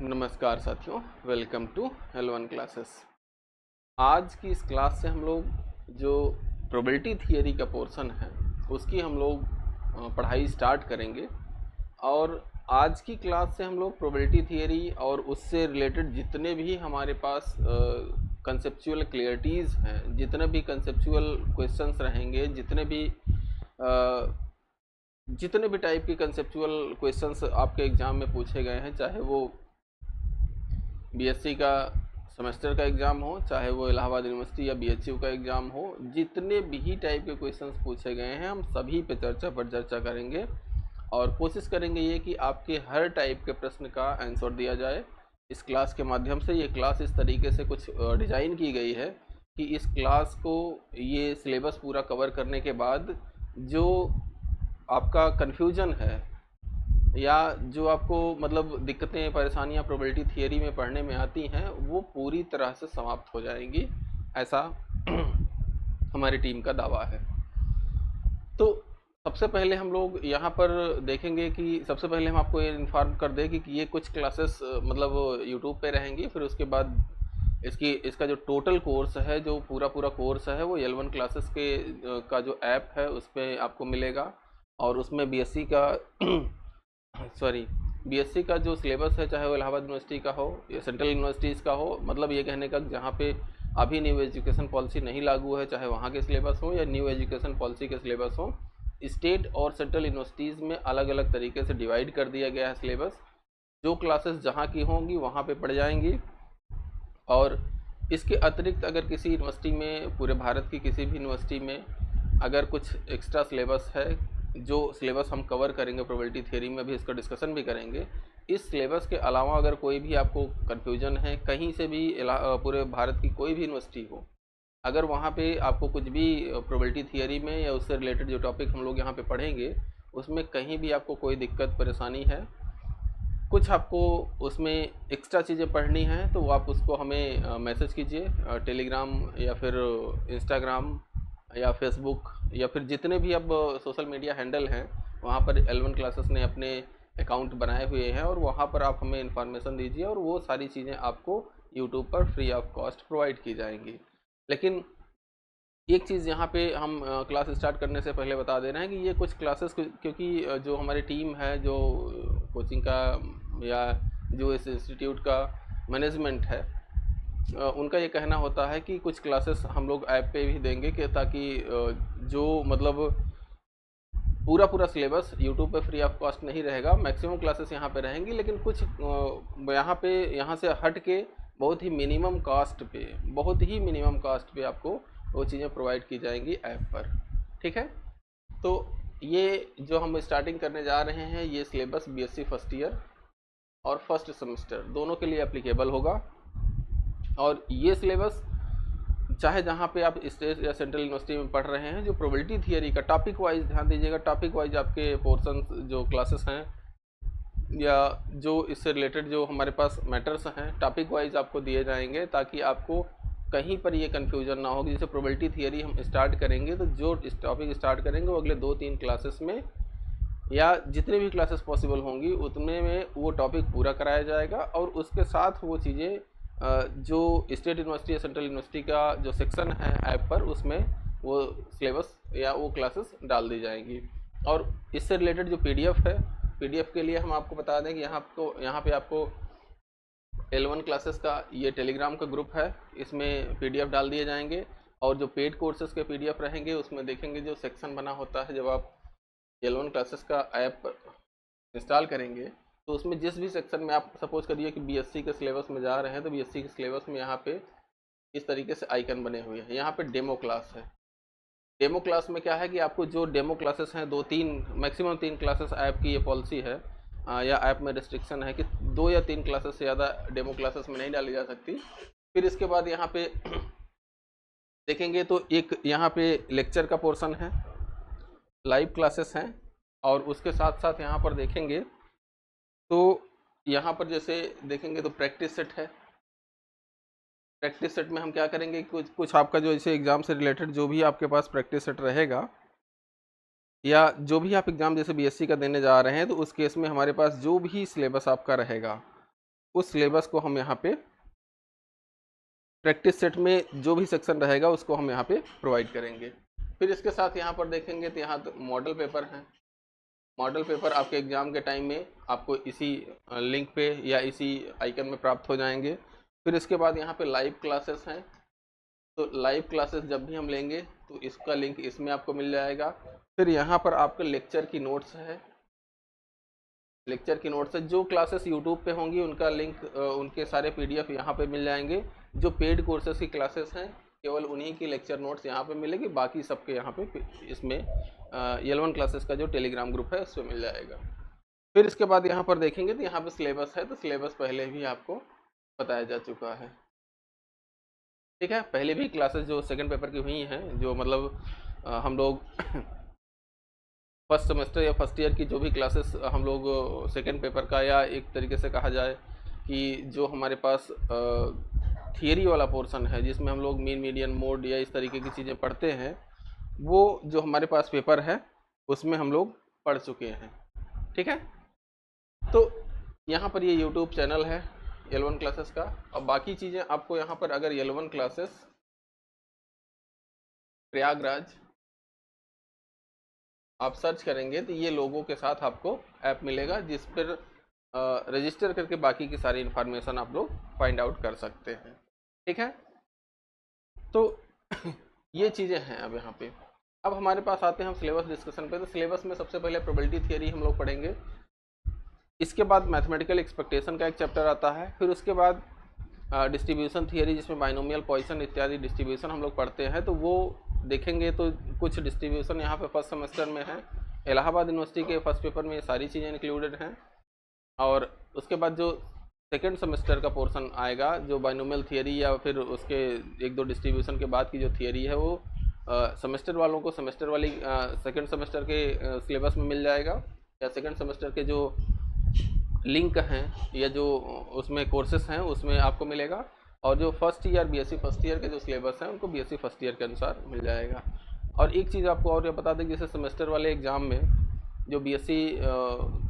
नमस्कार साथियों, welcome to L1 classes. आज की इस क्लास से हम लोग जो प्रोबेबिलिटी थियरी का पोर्शन है उसकी हम लोग पढ़ाई स्टार्ट करेंगे। और आज की क्लास से हम लोग प्रोबेबिलिटी थियरी और उससे रिलेटेड जितने भी हमारे पास कंसेप्चुअल क्लियरिटीज़ हैं, जितने भी कंसेप्चुअल क्वेश्चंस रहेंगे, जितने भी टाइप के कंसेप्चुअल क्वेश्चंस आपके एग्ज़ाम में पूछे गए हैं, चाहे वो बीएससी का सेमेस्टर का एग्ज़ाम हो, चाहे वो इलाहाबाद यूनिवर्सिटी या बीएचयू का एग्ज़ाम हो, जितने भी टाइप के क्वेश्चंस पूछे गए हैं हम सभी पे चर्चा करेंगे और कोशिश करेंगे ये कि आपके हर टाइप के प्रश्न का आंसर दिया जाए इस क्लास के माध्यम से। ये क्लास इस तरीके से कुछ डिज़ाइन की गई है कि इस क्लास को ये सिलेबस पूरा कवर करने के बाद जो आपका कन्फ्यूजन है या जो आपको मतलब दिक्कतें परेशानियां प्रोबेबिलिटी थियरी में पढ़ने में आती हैं वो पूरी तरह से समाप्त हो जाएंगी, ऐसा हमारी टीम का दावा है। तो सबसे पहले हम लोग यहाँ पर देखेंगे कि सबसे पहले हम आपको ये इन्फॉर्म कर दें कि ये कुछ क्लासेस मतलब यूट्यूब पे रहेंगी। फिर उसके बाद इसका जो टोटल कोर्स है, जो पूरा कोर्स है, वो L1 क्लासेस का जो ऐप है उस पर आपको मिलेगा। और उसमें बीएससी का बीएससी का जो सिलेबस है, चाहे वो इलाहाबाद यूनिवर्सिटी का हो या सेंट्रल यूनिवर्सिटीज़ का हो, मतलब ये कहने का जहाँ पे अभी न्यू एजुकेशन पॉलिसी नहीं लागू है, चाहे वहाँ के सिलेबस हो या न्यू एजुकेशन पॉलिसी के सिलेबस हो, स्टेट और सेंट्रल यूनिवर्सिटीज़ में अलग अलग तरीके से डिवाइड कर दिया गया है सिलेबस। जो क्लासेस जहाँ की होंगी वहाँ पे पढ़ जाएंगी। और इसके अतिरिक्त अगर किसी यूनिवर्सिटी में, पूरे भारत की किसी भी यूनिवर्सिटी में अगर कुछ एक्स्ट्रा सिलेबस है, जो सिलेबस हम कवर करेंगे प्रोबेबिलिटी थियरी में भी इसका डिस्कशन भी करेंगे, इस सिलेबस के अलावा अगर कोई भी आपको कन्फ्यूजन है कहीं से भी, पूरे भारत की कोई भी यूनिवर्सिटी हो, अगर वहाँ पे आपको कुछ भी प्रोबेबिलिटी थियरी में या उससे रिलेटेड जो टॉपिक हम लोग यहाँ पे पढ़ेंगे उसमें कहीं भी आपको कोई दिक्कत परेशानी है, कुछ आपको उसमें एक्स्ट्रा चीज़ें पढ़नी हैं, तो आप उसको हमें मैसेज कीजिए टेलीग्राम या फिर इंस्टाग्राम या फेसबुक या फिर जितने भी अब सोशल मीडिया हैंडल हैं वहाँ पर L1 क्लासेस ने अपने अकाउंट बनाए हुए हैं और वहाँ पर आप हमें इन्फॉर्मेशन दीजिए और वो सारी चीज़ें आपको यूट्यूब पर फ्री ऑफ कॉस्ट प्रोवाइड की जाएंगी। लेकिन एक चीज़ यहाँ पे हम क्लास स्टार्ट करने से पहले बता दे रहे हैं कि ये कुछ क्लासेस, क्योंकि जो हमारी टीम है, जो कोचिंग का या जो इस इंस्टीट्यूट का मैनेजमेंट है, उनका ये कहना होता है कि कुछ क्लासेस हम लोग ऐप पे भी देंगे कि ताकि जो मतलब पूरा सिलेबस यूट्यूब पे फ्री ऑफ कॉस्ट नहीं रहेगा। मैक्सिमम क्लासेस यहाँ पे रहेंगी, लेकिन कुछ यहाँ से हट के बहुत ही मिनिमम कास्ट पे आपको वो चीज़ें प्रोवाइड की जाएंगी ऐप पर। ठीक है, तो ये जो हम स्टार्टिंग करने जा रहे हैं, ये सिलेबस बीएससी फर्स्ट ईयर और फर्स्ट सेमेस्टर दोनों के लिए एप्लीकेबल होगा। और ये सिलेबस चाहे जहाँ पे आप स्टेट या सेंट्रल यूनिवर्सिटी में पढ़ रहे हैं, जो प्रोबेबिलिटी थियरी का टॉपिक वाइज, ध्यान दीजिएगा, टॉपिक वाइज आपके पोर्शन जो क्लासेस हैं या जो इससे रिलेटेड जो हमारे पास मैटर्स हैं, टॉपिक वाइज आपको दिए जाएंगे ताकि आपको कहीं पर ये कन्फ्यूजन ना हो। जैसे प्रोबेबिलिटी थियरी हम स्टार्ट करेंगे तो जो टॉपिक स्टार्ट करेंगे वो अगले 2-3 क्लासेस में या जितने भी क्लासेस पॉसिबल होंगी उतने में वो टॉपिक पूरा कराया जाएगा। और उसके साथ वो चीज़ें जो स्टेट यूनिवर्सिटी या सेंट्रल यूनिवर्सिटी का जो सेक्शन है ऐप पर, उसमें वो सिलेबस या वो क्लासेस डाल दी जाएंगी। और इससे रिलेटेड जो पीडीएफ है, पीडीएफ के लिए हम आपको बता दें कि यहाँ पे आपको L1 क्लासेस का ये टेलीग्राम का ग्रुप है, इसमें पीडीएफ डाल दिए जाएंगे। और जो पेड कोर्सेज़ के पीडीएफ रहेंगे उसमें देखेंगे जो सेक्शन बना होता है, जब आप L1 क्लासेस का ऐप इंस्टॉल करेंगे तो उसमें जिस भी सेक्शन में आप सपोज करिए कि बीएससी के सिलेबस में जा रहे हैं, तो बीएससी के सिलेबस में यहाँ पे इस तरीके से आइकन बने हुए हैं। यहाँ पे डेमो क्लास है। डेमो क्लास में क्या है कि आपको जो डेमो क्लासेस हैं, 2-3 मैक्सिमम 3 क्लासेस ऐप की ये पॉलिसी है, या ऐप में रिस्ट्रिक्शन है कि 2 या 3 क्लासेस से ज़्यादा डेमो क्लासेस में नहीं डाली जा सकती। फिर इसके बाद यहाँ पे देखेंगे तो एक यहाँ पे लेक्चर का पोर्शन है, लाइव क्लासेस हैं, और उसके साथ साथ यहाँ पर देखेंगे तो यहाँ पर जैसे देखेंगे तो प्रैक्टिस सेट है। प्रैक्टिस सेट में हम क्या करेंगे, कुछ आपका जो जैसे एग्ज़ाम से रिलेटेड जो भी आपके पास प्रैक्टिस सेट रहेगा या जो भी आप एग्ज़ाम जैसे बीएससी का देने जा रहे हैं, तो उस केस में हमारे पास जो भी सिलेबस आपका रहेगा उस सिलेबस को हम यहाँ पे प्रैक्टिस सेट में जो भी सेक्शन रहेगा उसको हम यहाँ पे प्रोवाइड करेंगे। फिर इसके साथ यहाँ पर देखेंगे तो यहाँ तो मॉडल पेपर हैं। मॉडल पेपर आपके एग्ज़ाम के टाइम में आपको इसी लिंक पे या इसी आइकन में प्राप्त हो जाएंगे। फिर इसके बाद यहाँ पे लाइव क्लासेस हैं, तो लाइव क्लासेस जब भी हम लेंगे तो इसका लिंक इसमें आपको मिल जाएगा। फिर यहाँ पर आपके लेक्चर की नोट्स है, लेक्चर की नोट्स है। जो क्लासेस यूट्यूब पे होंगी उनका लिंक, उनके सारे पीडीएफ यहाँ पे मिल जाएंगे। जो पेड कोर्सेज की क्लासेस हैं केवल उन्हीं की लेक्चर नोट्स यहाँ पे मिलेगी, बाकी सबके यहाँ पे इसमें L1 क्लासेस का जो टेलीग्राम ग्रुप है उसमें मिल जाएगा। फिर इसके बाद यहाँ पर देखेंगे तो यहाँ पे सिलेबस है, तो सिलेबस पहले भी आपको बताया जा चुका है। ठीक है, पहले भी क्लासेस जो सेकंड पेपर की हुई हैं, जो मतलब हम लोग फर्स्ट सेमेस्टर या फर्स्ट ईयर की जो भी क्लासेस हम लोग सेकंड पेपर का, या एक तरीके से कहा जाए कि जो हमारे पास थियरी वाला पोर्शन है जिसमें हम लोग मीन मीडियन मोड या इस तरीके की चीज़ें पढ़ते हैं, वो जो हमारे पास पेपर है उसमें हम लोग पढ़ चुके हैं। ठीक है, तो यहाँ पर ये YouTube चैनल है L1 क्लासेस का। और बाकी चीज़ें आपको यहाँ पर अगर L1 क्लासेस प्रयागराज आप सर्च करेंगे तो ये लोगों के साथ आपको ऐप मिलेगा जिस पर रजिस्टर करके बाकी की सारी इन्फॉर्मेशन आप लोग फाइंड आउट कर सकते हैं। ठीक है, तो ये चीज़ें हैं। अब यहाँ पे अब हमारे पास आते हैं हम सिलेबस डिस्कशन पे। तो सिलेबस में सबसे पहले प्रोबेबिलिटी थियरी हम लोग पढ़ेंगे, इसके बाद मैथमेटिकल एक्सपेक्टेशन का एक चैप्टर आता है, फिर उसके बाद डिस्ट्रीब्यूशन थियरी जिसमें बाइनोमियल पॉइसन इत्यादि डिस्ट्रीब्यूशन हम लोग पढ़ते हैं, तो वो देखेंगे। तो कुछ डिस्ट्रीब्यूशन यहाँ पे फर्स्ट सेमेस्टर में है, इलाहाबाद यूनिवर्सिटी के फर्स्ट पेपर में ये सारी चीज़ें इंक्लूडेड हैं। और उसके बाद जो सेकेंड सेमेस्टर का पोर्शन आएगा, जो बाइनोमियल थियरी या फिर उसके एक दो डिस्ट्रीब्यूशन के बाद की जो थियरी है, वो सेमेस्टर वालों को सेमेस्टर वाली सेकेंड सेमेस्टर के सिलेबस में मिल जाएगा, या सेकेंड सेमेस्टर के जो लिंक हैं या जो उसमें कोर्सेस हैं उसमें आपको मिलेगा। और जो first year BSc first year के जो सिलेबस हैं उनको बीएससी फर्स्ट ईयर के अनुसार मिल जाएगा। और एक चीज़ आपको और ये बता दें, जैसे सेमेस्टर वाले एग्ज़ाम में जो बीएससी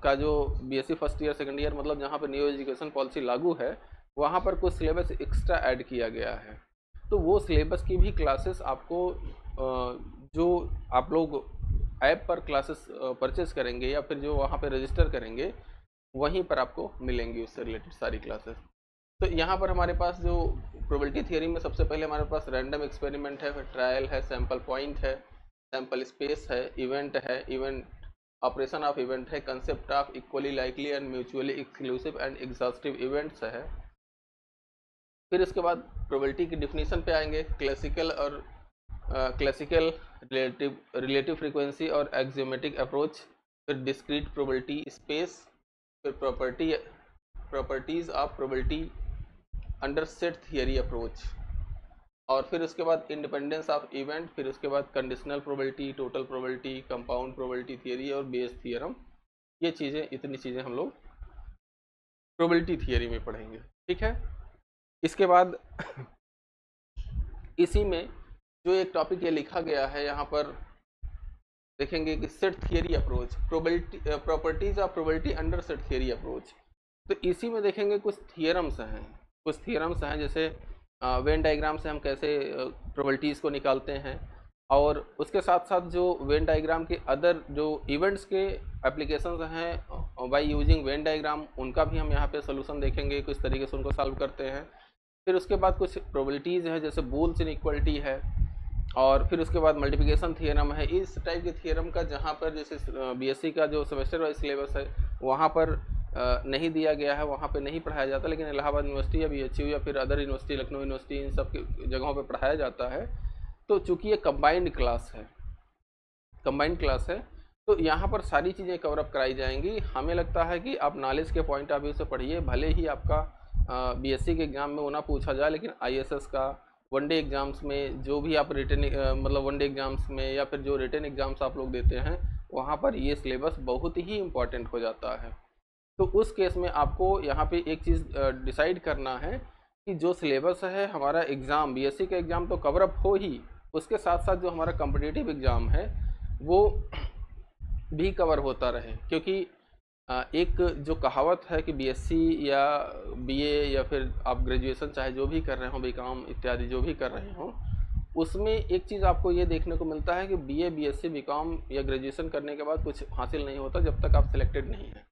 का जो BSc first year second year मतलब जहाँ पर न्यू एजुकेशन पॉलिसी लागू है, वहाँ पर कुछ सिलेबस एक्स्ट्रा ऐड किया गया है। तो वो सिलेबस की भी क्लासेस आपको जो आप लोग ऐप पर क्लासेस परचेज करेंगे या फिर जो वहाँ पर रजिस्टर करेंगे वहीं पर आपको मिलेंगी उससे रिलेटेड सारी क्लासेस। तो यहाँ पर हमारे पास जो प्रोबेबिलिटी थियरी में सबसे पहले हमारे पास रैंडम एक्सपेरिमेंट है, फिर ट्रायल है, सैम्पल पॉइंट है, सैम्पल स्पेस है, इवेंट है, इवेंट ऑपरेशन ऑफ इवेंट है, concept of equally likely and mutually exclusive and exhaustive events है। फिर उसके बाद प्रोबेबिलिटी की डिफिनीशन पे आएंगे, क्लासिकल और क्लासिकल रिलेटिव फ्रीक्वेंसी और एक्सियोमेटिक अप्रोच, फिर डिस्क्रीट प्रोबेबिलिटी स्पेस, फिर properties of probability under set theory approach, और फिर उसके बाद इंडिपेंडेंस ऑफ इवेंट, फिर उसके बाद conditional probability, total probability, compound probability theory और बेस थियरम। ये चीज़ें, इतनी चीज़ें हम लोग प्रोबेबिलिटी थियरी में पढ़ेंगे। ठीक है, इसके बाद इसी में जो एक टॉपिक ये लिखा गया है यहाँ पर देखेंगे कि set theory approach, probability properties of probability under set theory approach. तो इसी में देखेंगे कुछ थियरम्स हैं, जैसे वेन डायग्राम से हम कैसे प्रोबेबिलिटीज़ को निकालते हैं, और उसके साथ साथ जो वेन डायग्राम के अदर जो इवेंट्स के एप्लीकेशंस हैं बाय यूजिंग वेन डायग्राम, उनका भी हम यहाँ पे सोल्यूशन देखेंगे, किस तरीके से उनको सॉल्व करते हैं। फिर उसके बाद कुछ प्रोबेबिलिटीज़ है जैसे बूल्स इनइक्वालिटी है, और फिर उसके बाद मल्टीप्लिकेशन थियरम है। इस टाइप के थियरम का जहाँ पर जैसे बीएससी का जो सेमेस्टर वाइज सिलेबस है वहाँ पर नहीं दिया गया है, वहाँ पे नहीं पढ़ाया जाता, लेकिन इलाहाबाद यूनिवर्सिटी या बीएचयू या फिर अदर यूनिवर्सिटी, लखनऊ यूनिवर्सिटी, इन सब की जगहों पे पढ़ाया जाता है। तो चूँकि ये कंबाइंड क्लास है, तो यहाँ पर सारी चीज़ें कवरअप कराई जाएंगी। हमें लगता है कि आप नॉलेज के पॉइंट ऑफ व्यू से पढ़िए, भले ही आपका बीएससी के एग्ज़ाम में वो ना पूछा जाए, लेकिन आईएएस का वनडे एग्ज़ाम्स में जो भी आप रिटन मतलब वनडे एग्ज़ाम्स में या फिर जो रिटन एग्ज़ाम्स आप लोग देते हैं वहाँ पर ये सिलेबस बहुत ही इम्पॉर्टेंट हो जाता है। तो उस केस में आपको यहाँ पे एक चीज़ डिसाइड करना है कि जो सिलेबस है हमारा एग्ज़ाम, बीएससी का एग्ज़ाम तो कवरअप हो ही, उसके साथ साथ जो हमारा कॉम्पिटिटिव एग्ज़ाम है वो भी कवर होता रहे। क्योंकि एक जो कहावत है कि बीएससी या बीए या फिर आप ग्रेजुएशन चाहे जो भी कर रहे हो, बीकॉम इत्यादि जो भी कर रहे हो, उसमें एक चीज़ आपको ये देखने को मिलता है कि बीए, बीएससी, बीकॉम या ग्रेजुएशन करने के बाद कुछ हासिल नहीं होता जब तक आप सिलेक्टेड नहीं हैं।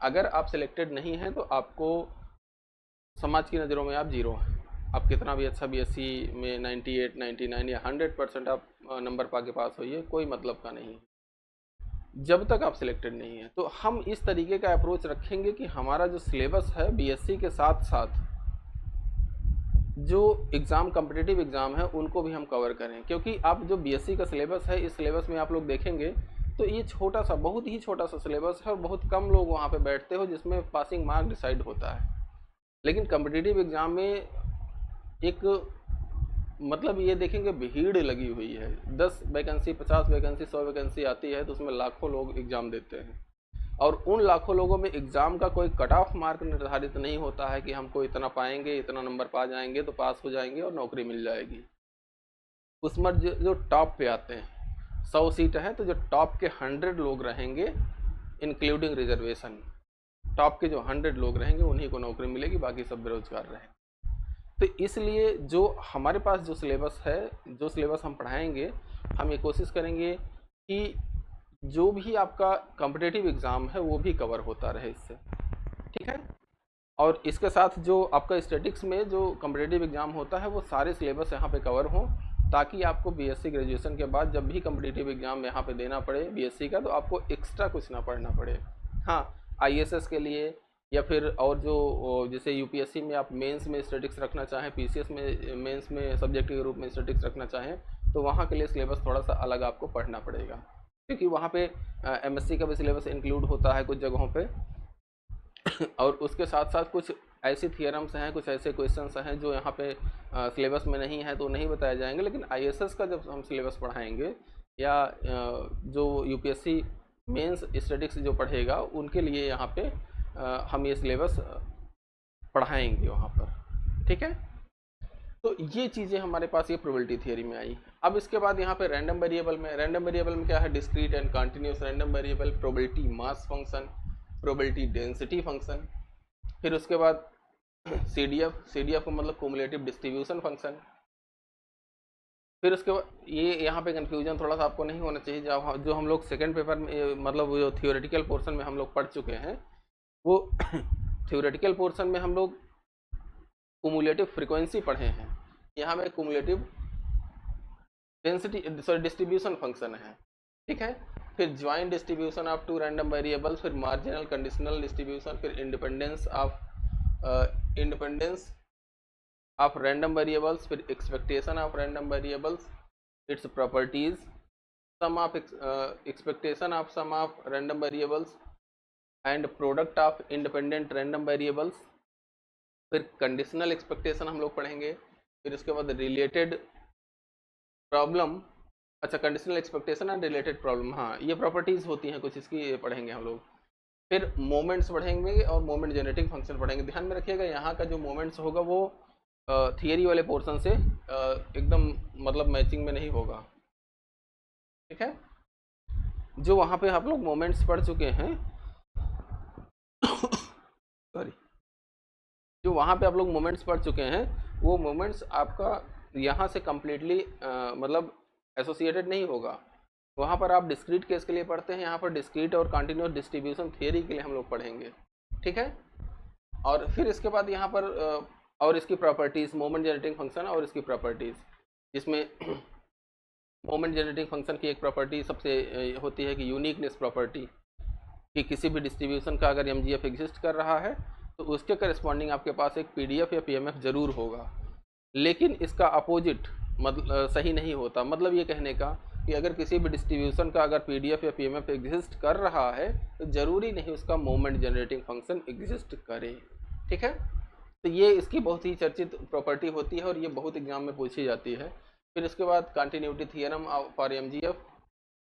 अगर आप सिलेक्टेड नहीं हैं तो आपको समाज की नज़रों में आप जीरो हैं। आप कितना भी अच्छा बीएससी में 98, 99 या 100% आप नंबर पा के पास होइए, कोई मतलब का नहीं है जब तक आप सिलेक्टेड नहीं है। तो हम इस तरीके का अप्रोच रखेंगे कि हमारा जो सिलेबस है बीएससी के साथ साथ जो एग्ज़ाम, कॉम्पिटिटिव एग्ज़ाम है, उनको भी हम कवर करें। क्योंकि आप जो बीएससी का सिलेबस है, इस सिलेबस में आप लोग देखेंगे तो ये छोटा सा, बहुत ही छोटा सा सिलेबस है और बहुत कम लोग वहाँ पे बैठते हो जिसमें पासिंग मार्क डिसाइड होता है। लेकिन कॉम्पिटिटिव एग्ज़ाम में एक मतलब ये देखेंगे भीड़ लगी हुई है। 10 वैकेंसी, 50 वैकेंसी, 100 वैकेंसी आती है तो उसमें लाखों लोग एग्ज़ाम देते हैं और उन लाखों लोगों में एग्ज़ाम का कोई कट ऑफ मार्क निर्धारित नहीं होता है कि हमको इतना पाएंगे, इतना नंबर पा जाएंगे तो पास हो जाएंगे और नौकरी मिल जाएगी। उसमें जो टॉप पे आते हैं, 100 सीट है तो जो टॉप के 100 लोग रहेंगे इंक्लूडिंग रिजर्वेशन, टॉप के जो 100 लोग रहेंगे उन्हीं को नौकरी मिलेगी, बाकी सब बेरोजगार रहेंगे। तो इसलिए जो हमारे पास जो सिलेबस है, जो सिलेबस हम पढ़ाएंगे, हम ये कोशिश करेंगे कि जो भी आपका कॉम्पिटिटिव एग्ज़ाम है वो भी कवर होता रहे इससे, ठीक है। और इसके साथ जो आपका स्टैटिक्स में जो कॉम्पिटिटिव एग्ज़ाम होता है वो सारे सिलेबस यहाँ पे कवर हों, ताकि आपको बीएससी ग्रेजुएशन के बाद जब भी कॉम्पिटिटिव एग्ज़ाम यहाँ पे देना पड़े बीएससी का, तो आपको एक्स्ट्रा कुछ ना पढ़ना पड़े। हाँ, आईएएस के लिए या फिर और जो जैसे यूपीएससी में आप मेंस में स्टैटिक्स रखना चाहें, पीसीएस में मेंस में सब्जेक्ट के रूप में स्टैटिक्स रखना चाहें, तो वहाँ के लिए सिलेबस थोड़ा सा अलग आपको पढ़ना पड़ेगा, क्योंकि वहाँ पे एमएससी का भी सिलेबस इंक्लूड होता है कुछ जगहों पे और उसके साथ साथ कुछ ऐसी थियरम्स हैं, कुछ ऐसे क्वेश्चंस हैं जो यहाँ पे सिलेबस में नहीं है तो नहीं बताए जाएंगे। लेकिन आईएएस का जब हम सिलेबस पढ़ाएंगे या जो यूपीएससी मेंस स्टैटिक्स जो पढ़ेगा उनके लिए यहाँ पे हम ये सिलेबस पढ़ाएंगे वहाँ पर, ठीक है। तो ये चीज़ें हमारे पास ये प्रोबेबिलिटी थियरी में आई। अब इसके बाद यहाँ पे रैंडम वेरिएबल में क्या है, discrete and continuous random variable, probability mass function, probability density function, फिर उसके बाद सीडीएफ का मतलब क्युमुलेटिव डिस्ट्रीब्यूशन फंक्शन। फिर उसके बाद ये यहाँ पे कंफ्यूजन थोड़ा सा आपको नहीं होना चाहिए, जो हम लोग सेकंड पेपर में मतलब जो थियोरेटिकल पोर्शन में हम लोग पढ़ चुके हैं, वो थियोरेटिकल पोर्शन में हम लोग क्युमुलेटिव फ्रीक्वेंसी पढ़े हैं। यहाँ में क्युमुलेटिव डेंसिटी डिस्ट्रीब्यूशन फंक्शन है, ठीक है। फिर joint distribution of two random variables, फिर मार्जिनल कंडीशनल डिस्ट्रीब्यूशन, फिर इंडिपेंडेंस ऑफ रैंडम वेरिएबल्स, फिर expectation of random variables, its properties, sum of expectation of sum of random variables and product of independent random variables, फिर conditional expectation हम लोग पढ़ेंगे। फिर उसके बाद रिलेटेड प्रॉब्लम, अच्छा conditional expectation and related problem, हाँ ये प्रॉपर्टीज़ होती हैं कुछ, इसकी पढ़ेंगे हम लोग। फिर मोमेंट्स पढ़ेंगे और मोमेंट जनरेटिंग फंक्शन पढ़ेंगे। ध्यान में रखिएगा यहाँ का जो मोमेंट्स होगा वो थियरी वाले पोर्शन से एकदम मतलब मैचिंग में नहीं होगा, ठीक है। जो वहाँ पे आप लोग मोमेंट्स पढ़ चुके हैं सॉरी, जो वहाँ पे आप लोग मोमेंट्स पढ़ चुके हैं वो मोमेंट्स आपका यहाँ से कम्प्लीटली मतलब एसोसिएटेड नहीं होगा। वहाँ पर आप डिस्क्रीट केस के लिए पढ़ते हैं, यहाँ पर डिस्क्रीट और कंटिन्यूअस डिस्ट्रीब्यूशन थियरी के लिए हम लोग पढ़ेंगे, ठीक है। और फिर इसके बाद यहाँ पर और इसकी प्रॉपर्टीज़, मोमेंट जनरेटिंग फंक्शन और इसकी प्रॉपर्टीज़, जिसमें मोमेंट जनरेटिंग फंक्शन की एक प्रॉपर्टी सबसे होती है कि यूनिकनेस प्रॉपर्टी, कि किसी भी डिस्ट्रीब्यूशन का अगर एमजीएफ एग्जिस्ट कर रहा है तो उसके करस्पॉन्डिंग आपके पास एक पीडीएफ या पीएमएफ जरूर होगा। लेकिन इसका अपोजिट मतलब सही नहीं होता। मतलब ये कहने का कि अगर किसी भी डिस्ट्रीब्यूशन का अगर पीडीएफ या पीएमएफ एग्जिस्ट कर रहा है तो ज़रूरी नहीं उसका मोमेंट जनरेटिंग फंक्शन एग्जिस्ट करे, ठीक है। तो ये इसकी बहुत ही चर्चित प्रॉपर्टी होती है और ये बहुत एग्जाम में पूछी जाती है। फिर इसके बाद continuity theorem for MGF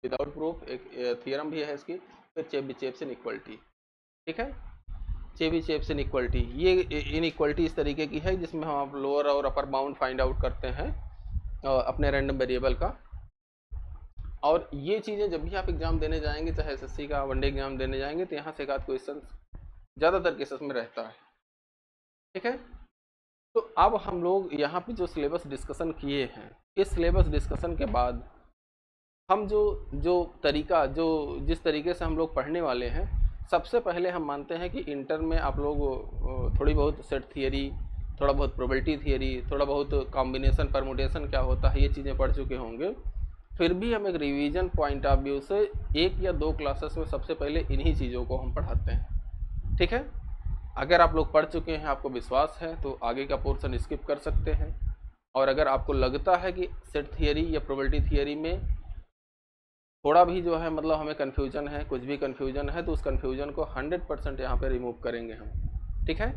without proof, एक थियरम भी है इसकी। फिर चेबीशेव इनइक्वालिटी, ठीक है। चेबीशेव इनइक्वालिटी, ये इनइक्वालिटी इस तरीके की है जिसमें हम लोअर और अपर बाउंड फाइंड आउट करते हैं अपने रैंडम वेरिएबल का। और ये चीज़ें जब भी आप एग्ज़ाम देने जाएंगे, चाहे एसएससी का वनडे एग्ज़ाम देने जाएंगे, तो यहाँ से एक आध क्वेश्चन ज़्यादातर केसेस में रहता है। ठीक है, तो अब हम लोग यहाँ पे जो सिलेबस डिस्कशन किए हैं, इस सिलेबस डिस्कशन के बाद हम जो तरीका जिस तरीके से हम लोग पढ़ने वाले हैं, सबसे पहले हम मानते हैं कि इंटर में आप लोग थोड़ी बहुत सेट थियरी, थोड़ा बहुत प्रोबेबिलिटी थियरी, थोड़ा बहुत कॉम्बिनेशन परमुटेशन क्या होता है, ये चीज़ें पढ़ चुके होंगे। फिर भी हम एक रिवीजन पॉइंट ऑफ व्यू से 1 या 2 क्लासेस में सबसे पहले इन्हीं चीज़ों को हम पढ़ाते हैं। ठीक है, अगर आप लोग पढ़ चुके हैं, आपको विश्वास है, तो आगे का पोर्शन स्किप कर सकते हैं। और अगर आपको लगता है कि सेट थियरी या प्रोबेबिलिटी थियरी में थोड़ा भी जो है मतलब हमें कन्फ्यूजन है, कुछ भी कन्फ्यूजन है, तो उस कन्फ्यूजन को 100% यहाँ पे रिमूव करेंगे हम। ठीक है,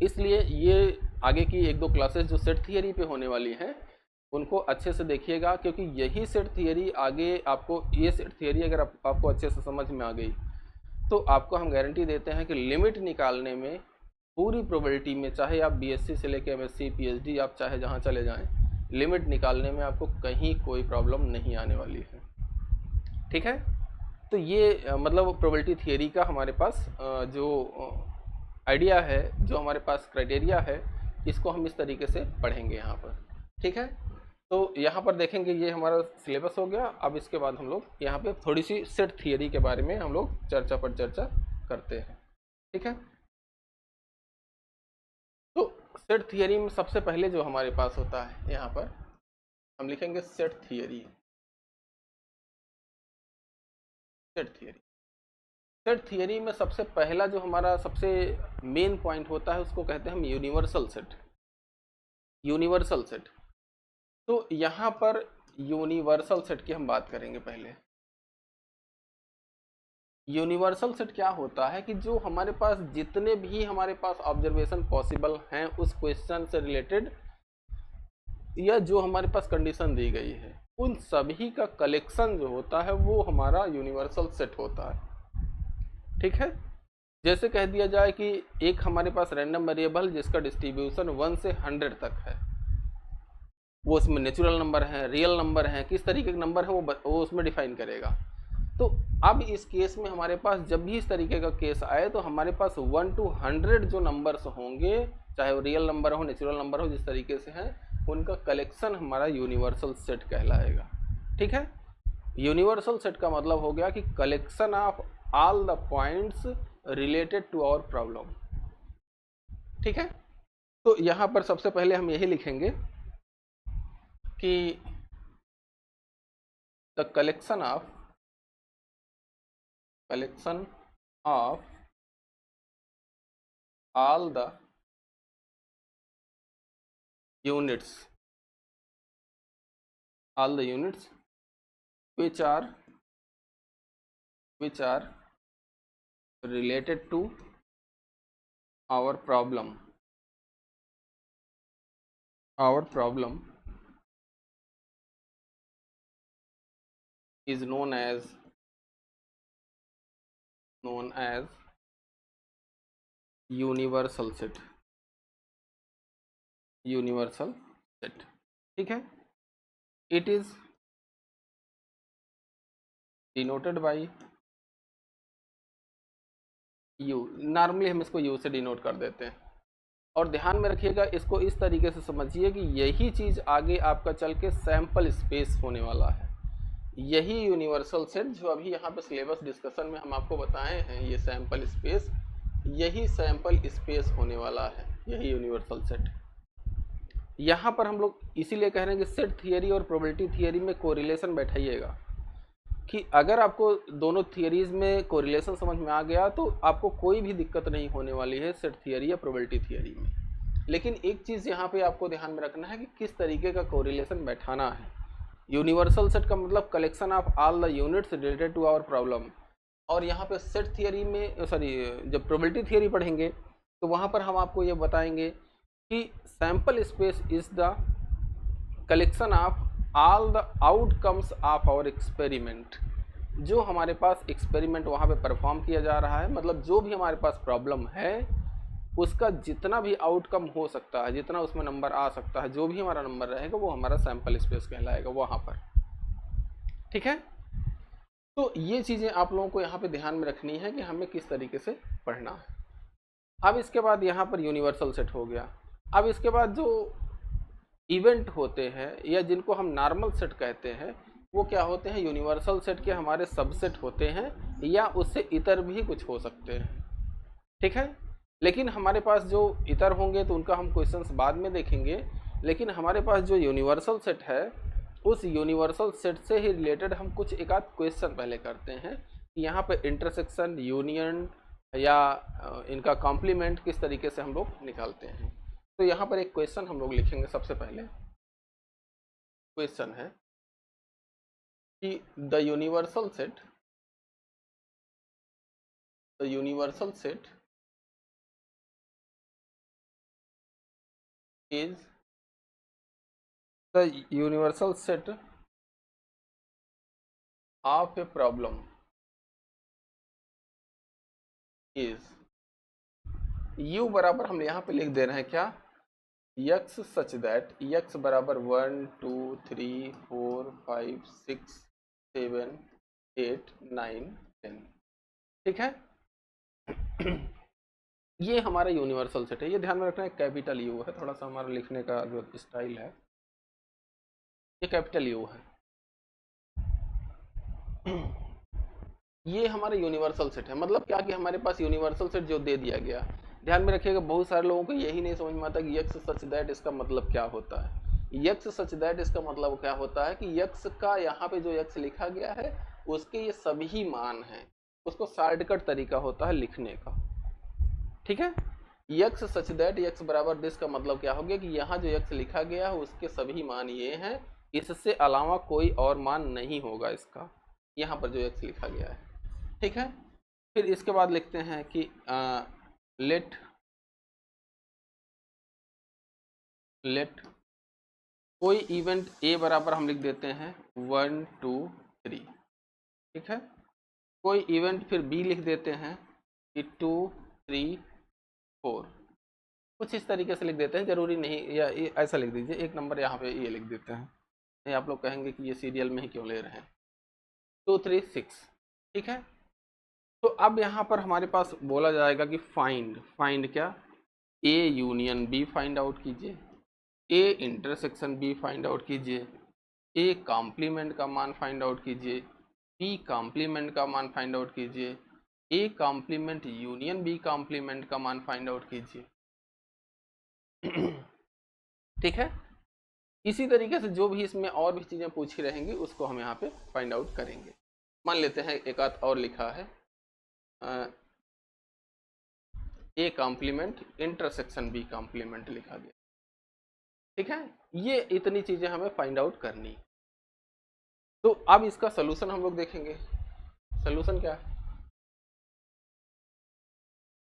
इसलिए ये आगे की 1-2 क्लासेस जो सेट थियरी पे होने वाली हैं, उनको अच्छे से देखिएगा, क्योंकि यही सेट थियरी आगे आपको, ये सेट थियरी अगर आपको अच्छे से समझ में आ गई, तो आपको हम गारंटी देते हैं कि लिमिट निकालने में, पूरी प्रोबेबिलिटी में, चाहे आप बीएससी से लेकर एमएससी पीएचडी आप चाहे जहाँ चले जाएं, लिमिट निकालने में आपको कहीं कोई प्रॉब्लम नहीं आने वाली है। ठीक है, तो ये मतलब प्रोबेबिलिटी थियरी का हमारे पास जो आइडिया है, जो हमारे पास क्राइटेरिया है, इसको हम इस तरीके से पढ़ेंगे यहाँ पर। ठीक है, तो यहाँ पर देखेंगे ये हमारा सिलेबस हो गया। अब इसके बाद हम लोग यहाँ पे थोड़ी सी सेट थियरी के बारे में हम लोग चर्चा पर चर्चा करते हैं। ठीक है, तो सेट थियरी में सबसे पहले जो हमारे पास होता है, यहाँ पर हम लिखेंगे सेट थियरी। सेट थियरी में सबसे पहला जो हमारा सबसे मेन पॉइंट होता है, उसको कहते हैं हम यूनिवर्सल सेट। यूनिवर्सल सेट, तो यहाँ पर यूनिवर्सल सेट की हम बात करेंगे पहले। यूनिवर्सल सेट क्या होता है कि जो हमारे पास जितने भी हमारे पास ऑब्जर्वेशन पॉसिबल हैं उस क्वेश्चन से रिलेटेड, या जो हमारे पास कंडीशन दी गई है, उन सभी का कलेक्शन जो होता है वो हमारा यूनिवर्सल सेट होता है। ठीक है, जैसे कह दिया जाए कि एक हमारे पास रैंडम वेरिएबल जिसका डिस्ट्रीब्यूशन 1 से 100 तक है, वो उसमें नेचुरल नंबर है, रियल नंबर है, किस तरीके के नंबर है वो उसमें डिफाइन करेगा। तो अब इस केस में हमारे पास जब भी इस तरीके का केस आए, तो हमारे पास 1 to 100 जो नंबर्स होंगे, चाहे वो रियल नंबर हो, नेचुरल नंबर हो, जिस तरीके से हैं, उनका कलेक्शन हमारा यूनिवर्सल सेट कहलाएगा। ठीक है, यूनिवर्सल सेट का मतलब हो गया कि collection of all the points related to our problem. ठीक है, तो यहाँ पर सबसे पहले हम यही लिखेंगे कि the collection of all the units which are related to our problem is known as universal set. ठीक है, it is denoted by you. Normally हम इसको यू से डिनोट कर देते हैं, और ध्यान में रखिएगा, इसको इस तरीके से समझिए कि यही चीज़ आगे आपका चल के सैंपल स्पेस होने वाला है। यही यूनिवर्सल सेट जो अभी यहाँ पे सिलेबस डिस्कशन में हम आपको बताए हैं, ये सैंपल स्पेस, यही सैंपल स्पेस होने वाला है, यही यूनिवर्सल सेट। यहाँ पर हम लोग इसीलिए कह रहे हैं कि सेट थियरी और प्रोबेबिलिटी थियरी में कोरिलेशन बैठाइएगा, कि अगर आपको दोनों थियरीज में कोरिलेशन समझ में आ गया, तो आपको कोई भी दिक्कत नहीं होने वाली है सेट थियरी या प्रोबेबिलिटी थियरी में। लेकिन एक चीज़ यहाँ पे आपको ध्यान में रखना है कि किस तरीके का कोरिलेशन बैठाना है। यूनिवर्सल सेट का मतलब collection of all the units related to our problem, और यहाँ पे सेट थियरी में जब प्रोबेबिलिटी थियरी पढ़ेंगे तो वहाँ पर हम आपको ये बताएंगे कि sample space is the collection of all the outcomes of our experiment. जो हमारे पास एक्सपेरिमेंट वहाँ पे परफॉर्म किया जा रहा है, मतलब जो भी हमारे पास प्रॉब्लम है उसका जितना भी आउटकम हो सकता है, जितना उसमें नंबर आ सकता है, जो भी हमारा नंबर रहेगा वो हमारा सैंपल स्पेस कहलाएगा वहाँ पर। ठीक है, तो ये चीजें आप लोगों को यहाँ पे ध्यान में रखनी है कि हमें किस तरीके से पढ़ना है। अब इसके बाद यहाँ पर यूनिवर्सल सेट हो गया। अब इसके बाद जो इवेंट होते हैं या जिनको हम नॉर्मल सेट कहते हैं, वो क्या होते हैं, यूनिवर्सल सेट के हमारे सबसेट होते हैं या उससे इतर भी कुछ हो सकते हैं। ठीक है, लेकिन हमारे पास जो इतर होंगे तो उनका हम क्वेश्चंस बाद में देखेंगे, लेकिन हमारे पास जो यूनिवर्सल सेट है उस यूनिवर्सल सेट से ही रिलेटेड हम कुछ एक आध क्वेश्चन पहले करते हैं कि यहाँ पे इंटरसेक्शन, यूनियन या इनका कॉम्प्लीमेंट किस तरीके से हम लोग निकालते हैं। तो यहाँ पर एक क्वेश्चन हम लोग लिखेंगे। सबसे पहले क्वेश्चन है कि the universal set is the universal set of a problem is u बराबर हम यहाँ पे लिख दे रहे हैं क्या, x सच दैट x बराबर 1 2 3 4 5 6 7 8 9 10। ठीक है, ये हमारा यूनिवर्सल सेट है। ये ध्यान में रखना है कैपिटल यू है, थोड़ा सा हमारा लिखने का जो स्टाइल है ये कैपिटल यू है। ये हमारा यूनिवर्सल सेट है। मतलब क्या कि हमारे पास यूनिवर्सल सेट जो दे दिया गया, ध्यान में रखिएगा बहुत सारे लोगों को यही नहीं समझ में आता कि यक्स सच दैट इसका मतलब क्या होता है। यक्स सच दैट इसका मतलब क्या होता है कि यक्स का यहाँ पे जो यक्स लिखा गया है उसके ये सभी मान हैं, उसको शॉर्टकट तरीका होता है लिखने का। ठीक है, यक्स सच दैट यक्स बराबर दिस का मतलब क्या हो गया कि यहाँ जो यक्स लिखा गया है उसके सभी मान ये हैं, इससे अलावा कोई और मान नहीं होगा इसका, यहाँ पर जो यक्स लिखा गया है। ठीक है, फिर इसके बाद लिखते हैं कि लेट कोई इवेंट ए बराबर हम लिख देते हैं 1 2 3। ठीक है, कोई इवेंट फिर बी लिख देते हैं कि 2 3 4। कुछ इस तरीके से लिख देते हैं, जरूरी नहीं या ऐसा लिख दीजिए, एक नंबर यहाँ पे ये लिख देते हैं, नहीं आप लोग कहेंगे कि ये सीरियल में ही क्यों ले रहे हैं। 2 3 6। ठीक है, तो अब यहाँ पर हमारे पास बोला जाएगा कि फाइंड क्या, A union B find out कीजिए, A intersection B find out कीजिए, ए कॉम्प्लीमेंट का मान फाइंड आउट कीजिए, बी कॉम्प्लीमेंट का मान फाइंड आउट कीजिए, A complement union B complement का मान फाइंड आउट कीजिए। ठीक है, इसी तरीके से जो भी इसमें और भी चीज़ें पूछी रहेंगी उसको हम यहाँ पे फाइंड आउट करेंगे। मान लेते हैं एक आध और लिखा है, A complement intersection B complement लिखा गया। ठीक है, ये इतनी चीजें हमें फाइंड आउट करनी। तो अब इसका सोल्यूशन हम लोग देखेंगे। सोल्यूशन क्या है,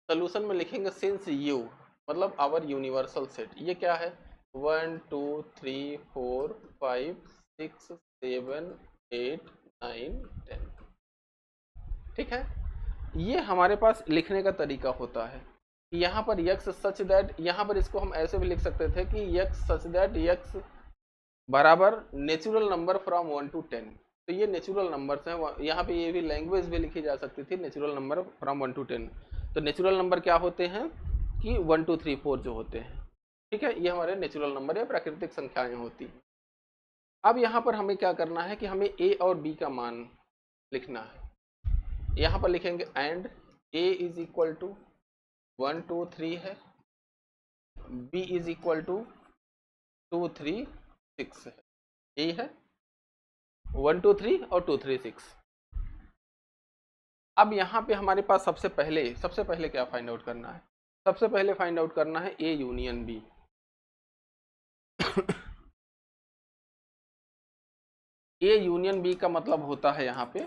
सोल्यूशन में लिखेंगे सिंस यू मतलब आवर यूनिवर्सल सेट, ये क्या है 1 2 3 4 5 6 7 8 9 10। ठीक है, ये हमारे पास लिखने का तरीका होता है। यहाँ पर यक्स सच दैट, यहाँ पर इसको हम ऐसे भी लिख सकते थे कि यक्स सच दैट यक्स बराबर नेचुरल नंबर फ्रॉम 1 to 10। तो ये नेचुरल नंबर्स हैं, यहाँ पे ये भी लैंग्वेज भी लिखी जा सकती थी नेचुरल नंबर फ्रॉम 1 to 10। तो नेचुरल नंबर क्या होते हैं कि 1 2 3 4 जो होते हैं। ठीक है, ये हमारे नेचुरल नंबर या प्राकृतिक संख्याएं होती हैं। अब यहाँ पर हमें क्या करना है कि हमें ए और बी का मान लिखना है। यहाँ पर लिखेंगे and A is equal to 1 2 3 है, बी इज इक्वल टू 2 3 6 है, यही है 1 2 3 और 2 3 6। अब यहाँ पे हमारे पास सबसे पहले क्या फाइंड आउट करना है, सबसे पहले फाइंड आउट करना है A union B. A union B का मतलब होता है यहाँ पे,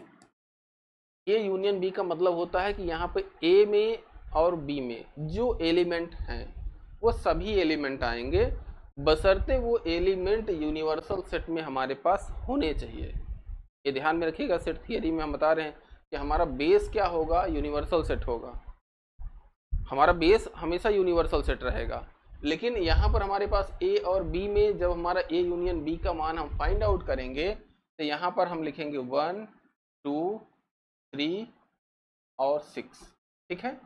ए यूनियन बी का मतलब होता है कि यहाँ पे ए में और बी में जो एलिमेंट हैं वो सभी एलिमेंट आएंगे, बशर्ते वो एलिमेंट यूनिवर्सल सेट में हमारे पास होने चाहिए। ये ध्यान में रखिएगा, सेट थियरी में हम बता रहे हैं कि हमारा बेस क्या होगा, यूनिवर्सल सेट होगा। हमारा बेस हमेशा यूनिवर्सल सेट रहेगा, लेकिन यहाँ पर हमारे पास ए और बी में जब हमारा ए यूनियन बी का मान हम फाइंड आउट करेंगे तो यहाँ पर हम लिखेंगे 1 2 3 और 6। ठीक है,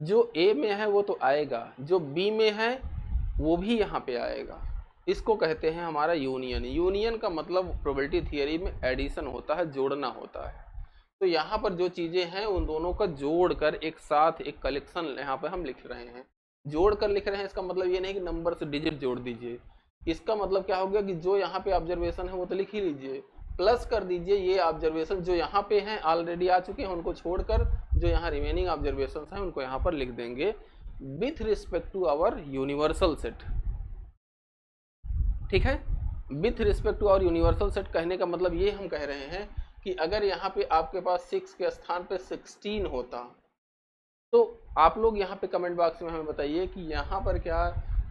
जो ए में है वो तो आएगा, जो बी में है वो भी यहाँ पे आएगा। इसको कहते हैं हमारा यूनियन। यूनियन का मतलब प्रोबेबिलिटी थियरी में एडिशन होता है, जोड़ना होता है। तो यहाँ पर जो चीजें हैं उन दोनों का जोड़कर एक साथ एक कलेक्शन यहाँ पे हम लिख रहे हैं। जोड़ कर लिख रहे हैं, इसका मतलब ये नहीं कि नंबर से डिजिट जोड़ दीजिए। इसका मतलब क्या हो गया कि जो यहाँ पे ऑब्जर्वेशन है वो तो लिख ही लीजिए, प्लस कर दीजिए ये ऑब्जर्वेशन जो यहाँ पे हैं ऑलरेडी आ चुके हैं उनको छोड़कर जो यहाँ रिमेनिंग ऑब्जर्वेशन हैं उनको यहाँ पर लिख देंगे with respect to our universal set. ठीक है, with respect to our universal set कहने का मतलब ये हम कह रहे हैं कि अगर यहाँ पे आपके पास 6 के स्थान पे 16 होता तो आप लोग यहाँ पे कमेंट बॉक्स में हमें बताइए कि यहाँ पर क्या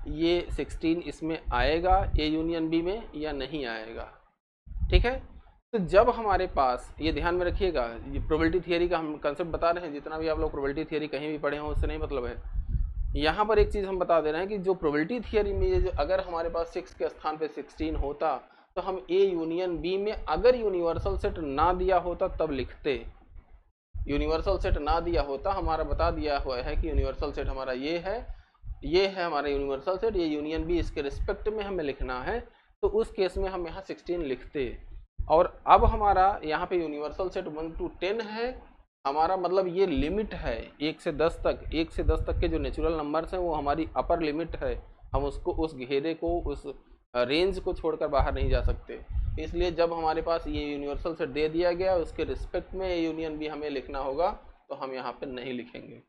ये 16 इसमें आएगा ए यूनियन बी में या नहीं आएगा। ठीक है, तो जब हमारे पास, ये ध्यान में रखिएगा, ये प्रोबेबिलिटी थियरी का हम कंसेप्ट बता रहे हैं, जितना भी आप लोग प्रोबेबिलिटी थियरी कहीं भी पढ़े हो उससे नहीं मतलब है। यहाँ पर एक चीज़ हम बता दे रहे हैं कि जो प्रोबेबिलिटी थियरी में ये जो अगर हमारे पास 6 के स्थान पे 16 होता तो हम ए यूनियन बी में अगर यूनिवर्सल सेट ना दिया होता तब लिखते। यूनिवर्सल सेट ना दिया होता, हमारा बता दिया हुआ है कि यूनिवर्सल सेट हमारा ये है हमारा यूनिवर्सल सेट, ये यूनियन बी, इसके रिस्पेक्ट में हमें लिखना है, तो उस केस में हम यहाँ 16 लिखते। और अब हमारा यहाँ पे यूनिवर्सल सेट 1 to 10 है, हमारा मतलब ये लिमिट है 1 से 10 तक। 1 से 10 तक के जो नेचुरल नंबर्स हैं वो हमारी अपर लिमिट है, हम उसको उस घेरे को उस रेंज को छोड़कर बाहर नहीं जा सकते। इसलिए जब हमारे पास ये यूनिवर्सल सेट दे दिया गया उसके रिस्पेक्ट में यूनियन भी हमें लिखना होगा तो हम यहाँ पे नहीं लिखेंगे।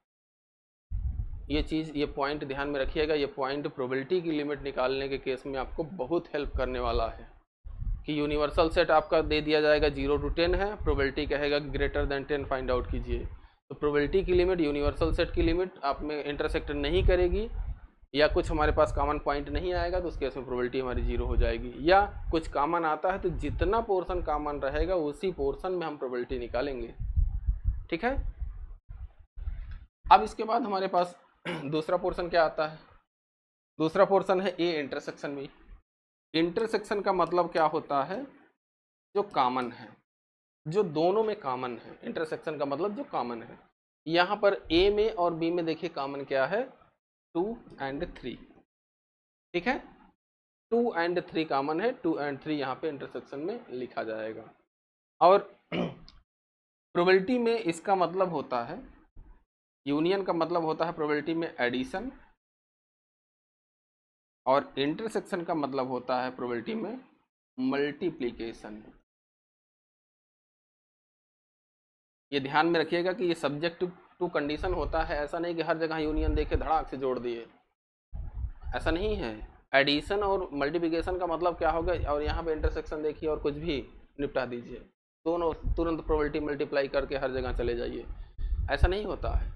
ये चीज़, ये पॉइंट ध्यान में रखिएगा। ये पॉइंट प्रोबेबिलिटी की लिमिट निकालने के केस में आपको बहुत हेल्प करने वाला है कि यूनिवर्सल सेट आपका दे दिया जाएगा 0 to 10 है, प्रोबेबिलिटी कहेगा ग्रेटर देन 10 फाइंड आउट कीजिए। तो प्रोबेबिलिटी की लिमिट यूनिवर्सल सेट की लिमिट आप में इंटरसेक्ट नहीं करेगी, या कुछ हमारे पास कॉमन पॉइंट नहीं आएगा तो उस केस में प्रोबेबिलिटी हमारी 0 हो जाएगी। या कुछ कॉमन आता है तो जितना पोर्शन कॉमन रहेगा उसी पोर्शन में हम प्रोबेबिलिटी निकालेंगे। ठीक है, अब इसके बाद हमारे पास दूसरा पोर्शन क्या आता है? दूसरा पोर्शन है ए इंटरसेक्शन बी। इंटरसेक्शन का मतलब क्या होता है? जो कॉमन है, जो दोनों में कॉमन है। इंटरसेक्शन का मतलब जो कॉमन है। यहाँ पर ए में और बी में देखिए कॉमन क्या है, 2 and 3। ठीक है, 2 and 3 कॉमन है, 2 and 3 यहाँ पे इंटरसेक्शन में लिखा जाएगा। और प्रोबेबिलिटी में इसका मतलब होता है, यूनियन का मतलब होता है प्रोबेबिलिटी में एडिशन, और इंटरसेक्शन का मतलब होता है प्रोबेबिलिटी में मल्टीप्लिकेशन। ये ध्यान में रखिएगा कि ये सब्जेक्ट टू कंडीशन होता है। ऐसा नहीं कि हर जगह यूनियन देके धड़ाक से जोड़ दिए, ऐसा नहीं है। एडिशन और मल्टीप्लिकेशन का मतलब क्या होगा, और यहाँ पे इंटरसेक्शन देखिए और कुछ भी निपटा दीजिए, दोनों तुरंत प्रोबेबिलिटी मल्टीप्लाई करके हर जगह चले जाइए, ऐसा नहीं होता है।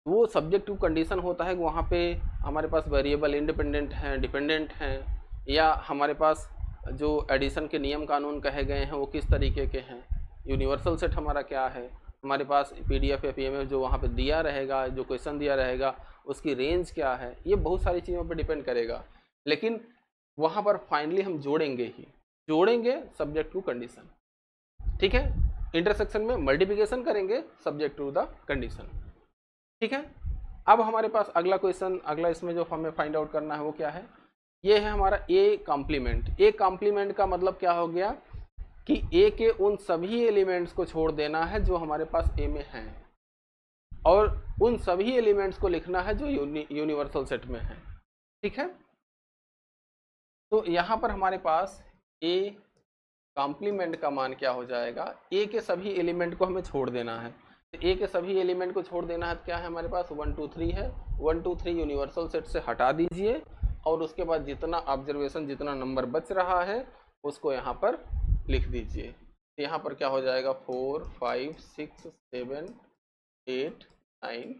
वो सब्जेक्ट टू कंडीशन होता है कि वहाँ पे हमारे पास वेरिएबल इंडिपेंडेंट हैं, डिपेंडेंट हैं, या हमारे पास जो एडिशन के नियम कानून कहे गए हैं वो किस तरीके के हैं, यूनिवर्सल सेट हमारा क्या है, हमारे पास PDF या PMF जो वहाँ पे दिया रहेगा, जो क्वेश्चन दिया रहेगा उसकी रेंज क्या है, ये बहुत सारी चीज़ों पे डिपेंड करेगा। लेकिन वहाँ पर फाइनली हम जोड़ेंगे सब्जेक्ट टू कंडीशन। ठीक है, इंटरसेक्शन में मल्टीप्लिकेशन करेंगे सब्जेक्ट टू द कंडीशन। ठीक है, अब हमारे पास अगला क्वेश्चन, अगला इसमें जो हमें फाइंड आउट करना है वो क्या है, ये है हमारा ए कॉम्प्लीमेंट। ए कॉम्प्लीमेंट का मतलब क्या हो गया कि ए के उन सभी एलिमेंट्स को छोड़ देना है जो हमारे पास ए में हैं, और उन सभी एलिमेंट्स को लिखना है जो यूनिवर्सल सेट में है। ठीक है, तो यहाँ पर हमारे पास ए कॉम्प्लीमेंट का मान क्या हो जाएगा, ए के सभी एलिमेंट को हमें छोड़ देना है। तो ए के सभी एलिमेंट को छोड़ देना है तो क्या है हमारे पास 1 2 3 है। 1 2 3 यूनिवर्सल सेट से हटा दीजिए, और उसके बाद जितना ऑब्जर्वेशन, जितना नंबर बच रहा है उसको यहाँ पर लिख दीजिए। तो यहाँ पर क्या हो जाएगा 4 5 6 7 8 9,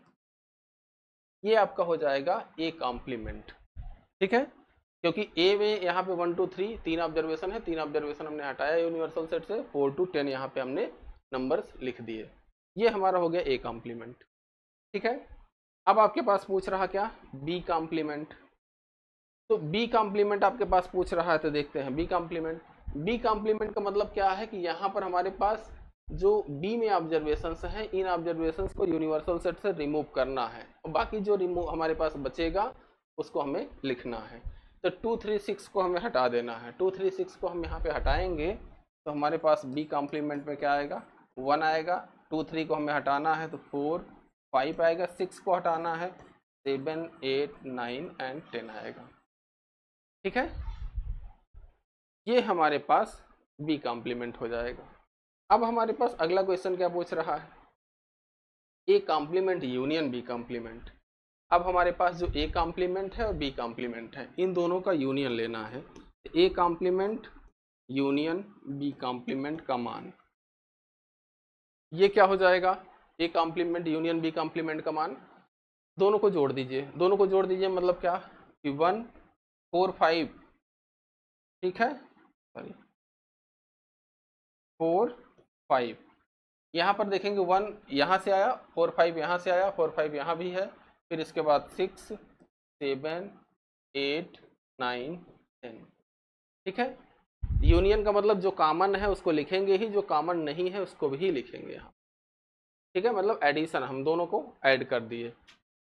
ये आपका हो जाएगा ए कॉम्प्लीमेंट। ठीक है, क्योंकि ए में यहाँ पे 1 2 3 तीन ऑब्जर्वेशन है, तीन ऑब्जर्वेशन हमने हटाया यूनिवर्सल सेट से, 4 to 10 यहाँ पे हमने नंबर्स लिख दिए। ये हमारा हो गया ए कॉम्प्लीमेंट। ठीक है, अब आपके पास पूछ रहा क्या, बी कॉम्प्लीमेंट। तो बी कॉम्प्लीमेंट आपके पास पूछ रहा है, तो देखते हैं बी कॉम्प्लीमेंट। बी कॉम्प्लीमेंट का मतलब क्या है कि यहाँ पर हमारे पास जो बी में ऑब्जर्वेशंस हैं, इन ऑब्जर्वेशंस को यूनिवर्सल सेट से रिमूव करना है और बाकी जो रिमूव हमारे पास बचेगा उसको हमें लिखना है। तो 2 3 6 को हमें हटा देना है। 2 3 6 को हम यहाँ पे हटाएंगे तो हमारे पास बी कॉम्प्लीमेंट में क्या आएगा, 1 आएगा। 2 3 को हमें हटाना है तो 4 5 आएगा। 6 को हटाना है 7 8 9 एंड 10 आएगा। ठीक है, ये हमारे पास बी कॉम्प्लीमेंट हो जाएगा। अब हमारे पास अगला क्वेश्चन क्या पूछ रहा है, A complement union B complement. अब हमारे पास जो ए कॉम्प्लीमेंट है और बी कॉम्प्लीमेंट है, इन दोनों का यूनियन लेना है। A complement union B complement का मान, ये क्या हो जाएगा, A complement union B complement का मान, दोनों को जोड़ दीजिए। दोनों को जोड़ दीजिए मतलब क्या कि 1 4 5, ठीक है, सॉरी 4 5। यहाँ पर देखेंगे 1 यहाँ से आया, 4 5 यहाँ से आया, 4 5 यहाँ भी है, फिर इसके बाद 6 7 8 9 10। ठीक है, यूनियन का मतलब जो कॉमन है उसको लिखेंगे ही, जो कॉमन नहीं है उसको भी लिखेंगे यहाँ। ठीक है, मतलब एडिशन, हम दोनों को ऐड कर दिए।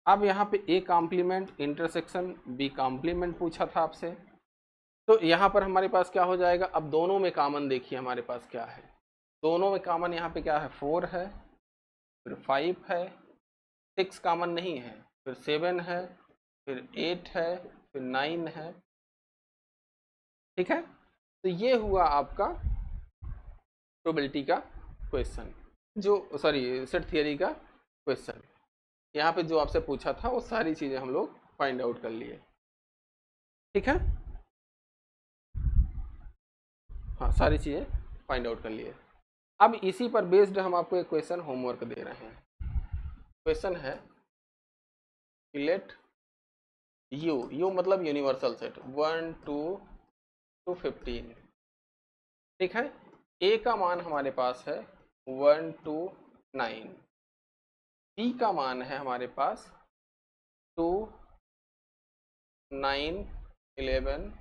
अब यहाँ पे A complement intersection B complement पूछा था आपसे, तो यहाँ पर हमारे पास क्या हो जाएगा, अब दोनों में कॉमन देखिए हमारे पास क्या है, दोनों में कॉमन यहाँ पे क्या है, 4 है, फिर 5 है, 6 कॉमन नहीं है, फिर 7 है, फिर 8 है, फिर 9 है। ठीक है, तो ये हुआ आपका प्रोबेबिलिटी का क्वेश्चन, जो सॉरी सेट थियरी का क्वेश्चन। यहाँ पे जो आपसे पूछा था वो सारी चीज़ें हम लोग फाइंड आउट कर लिए। ठीक है, हाँ सारी चीज़ें फाइंड आउट कर लिए। अब इसी पर बेस्ड हम आपको एक क्वेश्चन होमवर्क दे रहे हैं। क्वेश्चन है लेट यू मतलब यूनिवर्सल सेट 1 2 to 15। ठीक है, ए का मान हमारे पास है 1 to 9, बी का मान है हमारे पास 2 9 11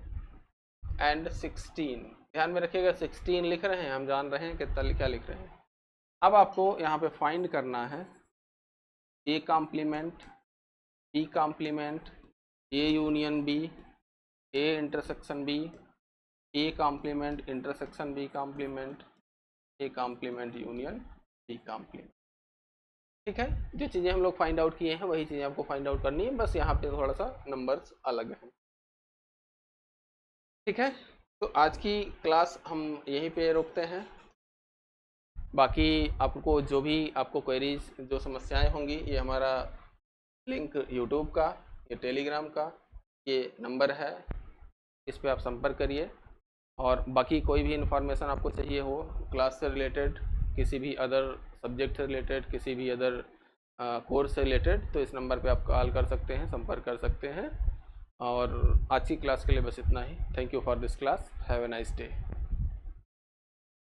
एंड 16। ध्यान में रखिएगा 16 लिख रहे हैं, हम जान रहे हैं कितना क्या लिख रहे हैं। अब आपको यहाँ पे फाइंड करना है A complement B complement, A union B, A intersection B, A complement intersection B complement, A complement union B complement. ठीक है, जो चीज़ें हम लोग फाइंड आउट किए हैं वही चीज़ें आपको फाइंड आउट करनी है, बस यहाँ पे थोड़ा सा नंबर्स अलग हैं। ठीक है, तो आज की क्लास हम यहीं पे रोकते हैं। बाकी आपको जो भी आपको क्वेरीज जो समस्याएं होंगी, ये हमारा लिंक यूट्यूब का, ये टेलीग्राम का, ये नंबर है, इस पे आप संपर्क करिए। और बाकी कोई भी इन्फॉर्मेशन आपको चाहिए हो क्लास से रिलेटेड, किसी भी अदर सब्जेक्ट से रिलेटेड, किसी भी अदर कोर्स से रिलेटेड, तो इस नंबर पे आप कॉल कर सकते हैं, संपर्क कर सकते हैं। और आज की क्लास के लिए बस इतना ही। Thank you for this class, have a nice day.